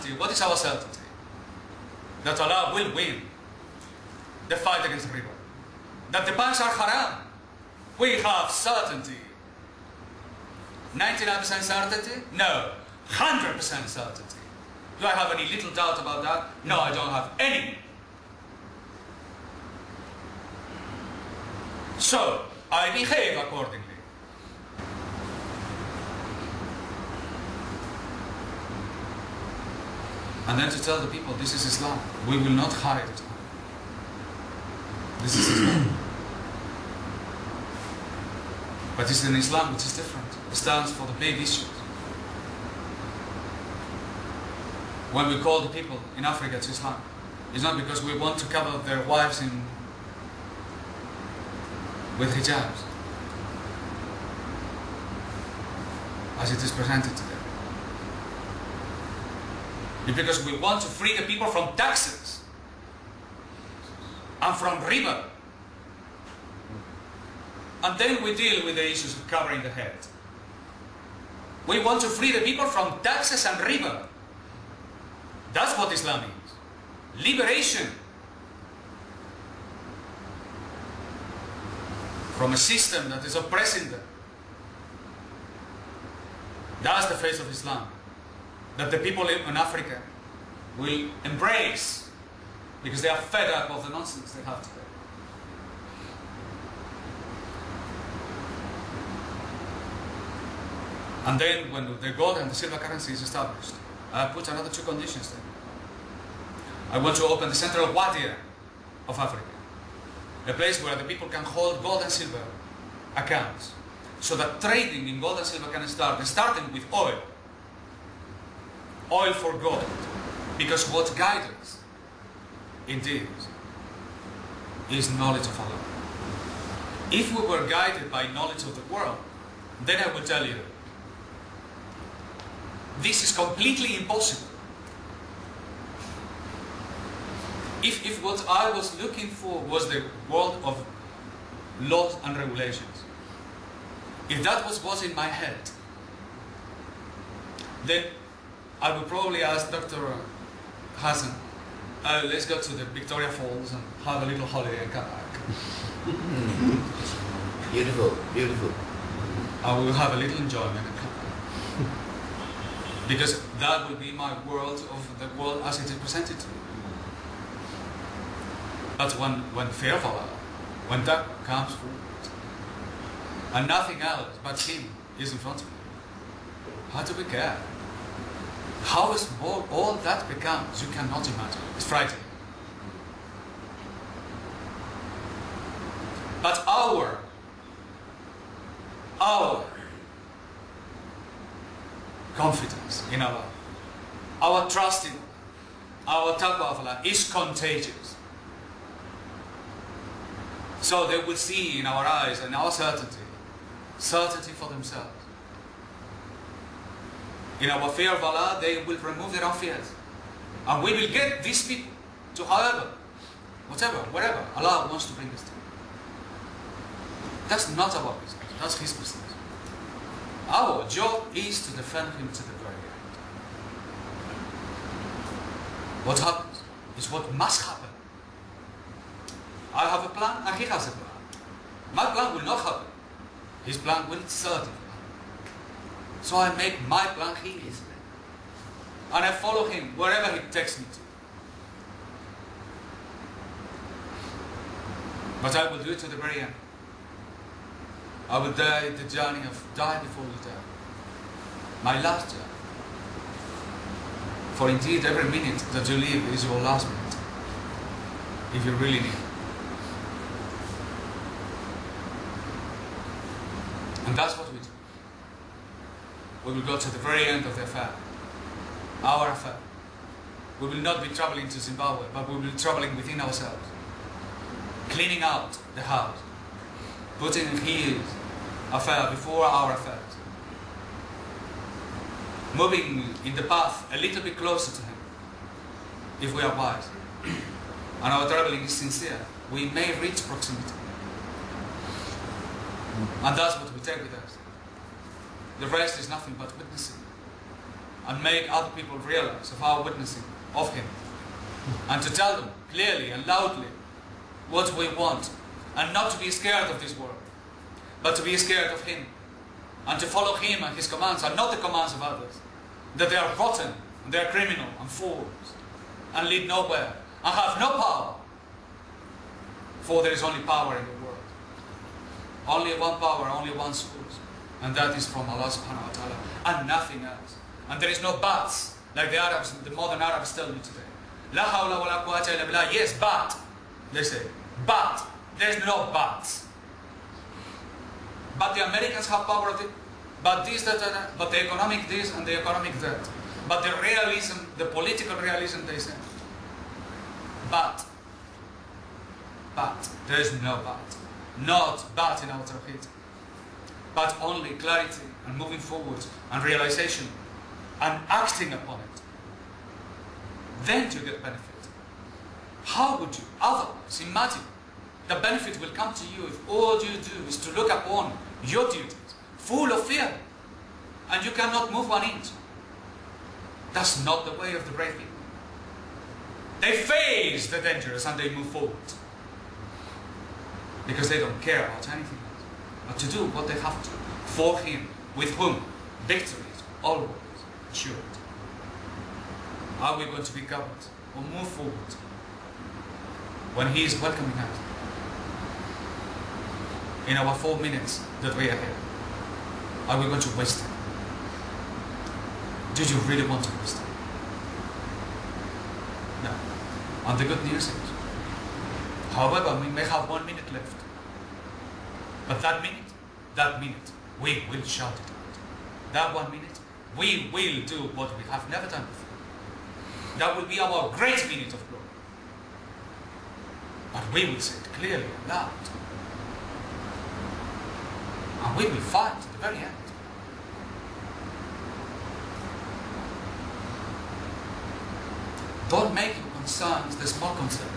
certainty. What is our certainty? That Allah will win the fight against riba. That the banks are haram. We have certainty. 99% certainty? No. 100% certainty. Do I have any little doubt about that? No, I don't have any. So, I behave accordingly. And then to tell the people, this is Islam. We will not hide it. This is Islam. But it's an Islam which is different. It stands for the big issues. When we call the people in Africa to Islam, it's not because we want to cover their wives with hijabs, as it is presented to them. It's because we want to free the people from taxes and from riba. And then we deal with the issues of covering the head. We want to free the people from taxes and riba. That's what Islam is. Liberation from a system that is oppressing them. That's the face of Islam, that the people in Africa will embrace, because they are fed up of the nonsense they have today. And then when the gold and the silver currency is established, I put another two conditions there. I want to open the central Wadi of Africa, a place where the people can hold gold and silver accounts, so that trading in gold and silver can start, starting with oil. Oil for gold. Because what guides us, indeed, is knowledge of Allah. If we were guided by knowledge of the world, then I will tell you, this is completely impossible. If what I was looking for was the world of laws and regulations, if that was in my head, then I would probably ask Dr. Hassan, let's go to the Victoria Falls and have a little holiday and come back. Beautiful, beautiful. I will have a little enjoyment and come back. Because that will be my world of the world as it is presented to me. But when fear of Allah, when that comes forward, and nothing else but Him is in front of me, how do we care? How small all that becomes, you cannot imagine. It's frightening. But our confidence in Allah, our trust in Allah, our taqwa of Allah is contagious. So they will see in our eyes and our certainty for themselves. In our fear of Allah, they will remove their own fears. And we will get these people to wherever Allah wants to bring us to. That's not our business, that's His business. Our job is to defend Him to the very end. What happens is what must happen. I have a plan and He has a plan. My plan will not happen. His plan will certainly happen. So I make my plan His plan. And I follow Him wherever He takes me to. But I will do it to the very end. I will die the journey of die before you die. My last journey. For indeed every minute that you live is your last minute. If you really need it. And that's what we do. We will go to the very end of the affair. Our affair. We will not be traveling to Zimbabwe, but we will be traveling within ourselves. Cleaning out the house. Putting His affair before our affairs. Moving in the path a little bit closer to Him. If we are wise. And our traveling is sincere, we may reach proximity. And that's what we take with us. The rest is nothing but witnessing. and make other people realize of our witnessing of him, and to tell them clearly and loudly what we want, and not to be scared of this world, but to be scared of him, and to follow him and his commands, and not the commands of others, that they are rotten, and they are criminal and fools, and lead nowhere, and have no power. For there is only power in the world. Only one power, only one source, and that is from Allah subhanahu wa ta'ala, and nothing else. And there is no buts, like the Arabs, the modern Arabs tell you today. Laahawlawala, quwata, ilabillah. Yes, but, they say, but, there's no buts. But the Americans have power of it, but this, that, but the economic this and the economic that. But the realism, the political realism, they say. But, there is no but. Not but in our tawheed, but only clarity and moving forward and realization and acting upon it. Then you get benefit. How would you otherwise imagine the benefit will come to you if all you do is to look upon your duties full of fear and you cannot move 1 inch? That's not the way of the brave people. They face the dangers and they move forward because they don't care about anything else but to do what they have to for him, with whom victory is always assured. Are we going to be governed or move forward when he is welcoming us in our 4 minutes that we are here? Are we going to waste it? Do you really want to waste it? No. And the good news is, however, we may have 1 minute left, but that minute, we will shout it out. That 1 minute, we will do what we have never done before. That will be our great minute of glory. But we will say it clearly and loud. And we will fight to the very end. Don't make your concerns the small concerns.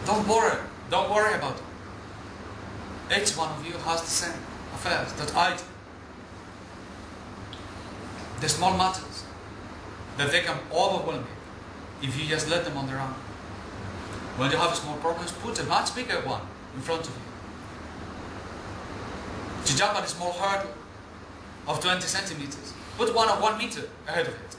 Don't worry about it. Each one of you has the same affairs that I do. The small matters that they can overwhelm you if you just let them on their own. When you have small problems, put a much bigger one in front of you. To jump at a small hurdle of 20 centimeters, put one of 1 meter ahead of it.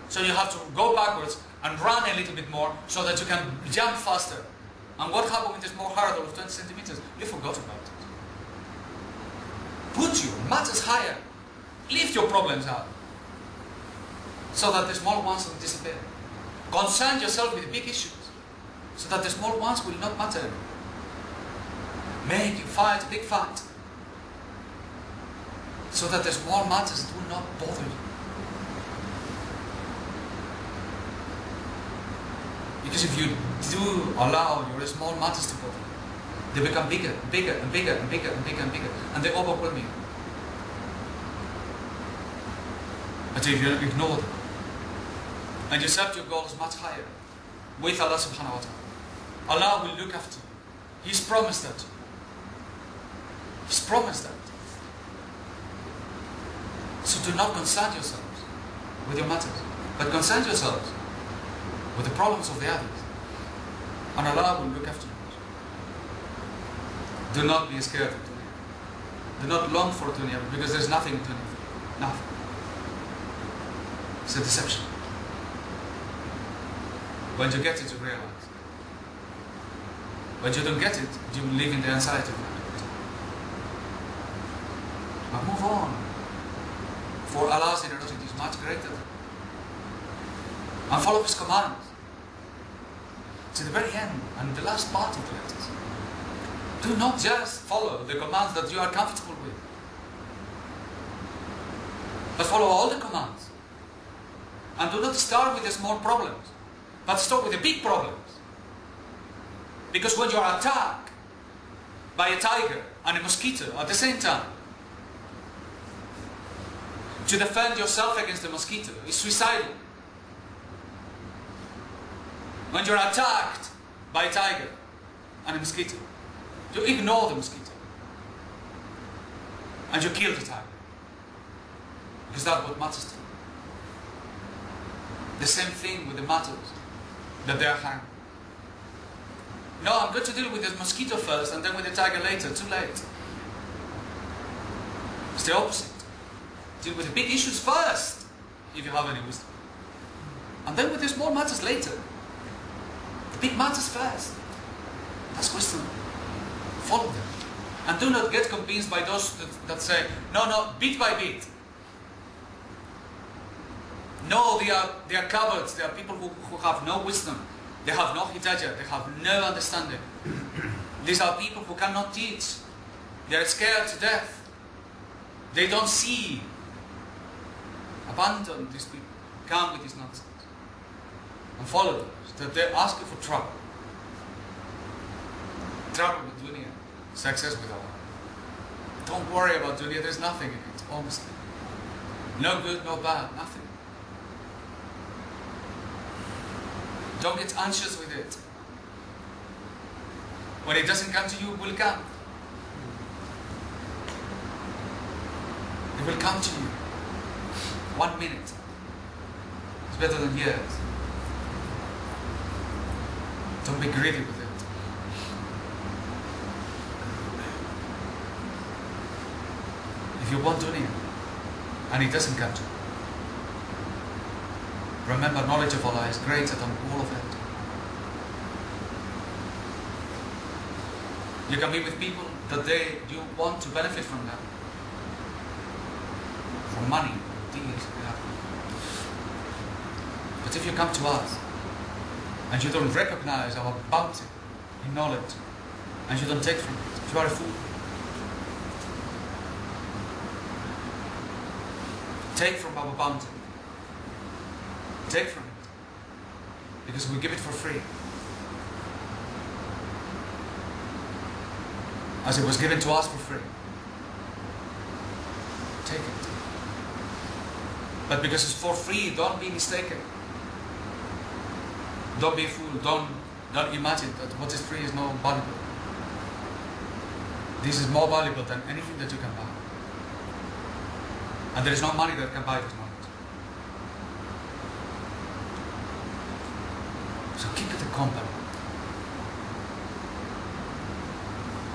So you have to go backwards and run a little bit more so that you can jump faster. And what happened with the small hurdle of 20 centimeters? You forgot about it. Put your matters higher. Lift your problems up so that the small ones will disappear. Concern yourself with big issues so that the small ones will not matter anymore. Make you fight a big fight so that the small matters do not bother you. Because if you do allow your small matters to bother you, they become bigger, bigger, and bigger, and bigger, and bigger, and bigger, and they overwhelm you. But if you ignore them, and you set your goals much higher with Allah subhanahu wa ta'ala, Allah will look after you. He's promised that. He's promised that. So do not concern yourselves with your matters, but concern yourselves with the problems of the others. And Allah will look after you. Do not be scared of dunya. Do not long for dunya, because there's nothing in dunya. Nothing. It's a deception. When you get it, you realize. When you don't get it, you will live in the anxiety of it. But move on. For Allah's generosity is much greater. And follow His commands to the very end and the last part of the letters. Do not just follow the commands that you are comfortable with, but follow all the commands. And do not start with the small problems, but start with the big problems. Because when you are attacked by a tiger and a mosquito at the same time, to defend yourself against the mosquito is suicidal. When you're attacked by a tiger and a mosquito, you ignore the mosquito and you kill the tiger, because that's what matters to you. The same thing with the matters that they are hanging. No, I'm going to deal with the mosquito first and then with the tiger later. Too late. It's the opposite. Deal with the big issues first, if you have any wisdom. And then with the small matters later. The big matters first. That's wisdom. Follow them. And do not get convinced by those that say, no, bit by bit. No, they are cowards. They are people who have no wisdom. They have no hidayah. They have no understanding. These are people who cannot teach. They are scared to death. They don't see. Abandon these people. Come with this nonsense. And follow those that they ask you for trouble. Trouble with dunya. Success with Allah. Don't worry about dunya. There's nothing in it. Honestly. No good, no bad. Nothing. Don't get anxious with it. When it doesn't come to you, it will come. It will come to you. 1 minute. It's better than years. Don't be greedy with it. If you want dunya and it doesn't come to you, remember, knowledge of Allah is greater than all of it. You can be with people that you want to benefit from them. From money, deals, but if you come to us and you don't recognize our bounty in knowledge and you don't take from it, you are a fool. Take from our bounty. Take from it. Because we give it for free. As it was given to us for free. Take it. But because it's for free, don't be mistaken. Don't be a fool. Don't imagine that what is free is not valuable. This is more valuable than anything that you can buy. And there is no money that can buy this knowledge. So keep it a company.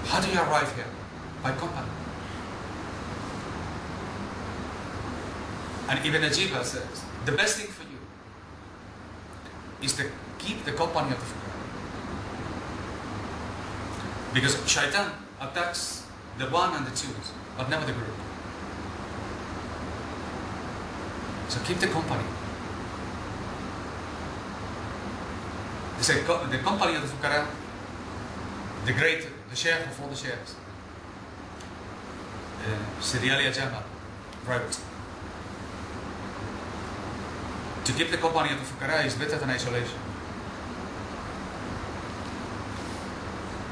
How do you arrive here? By company. And Ibn Ajiba says, the best thing for you is to keep the company of the fuqara. Because shaitan attacks the one and the twos, but never the group. So keep the company. They say the company of the fuqara, the great, the shaykh of all the shaykhs, Sidi Ali Ajama wrote, to keep the company of the fuqara is better than isolation.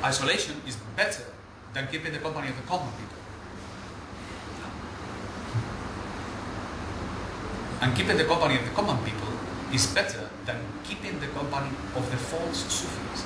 Isolation is better than keeping the company of the common people. And keeping the company of the common people is better than keeping the company of the false sufis.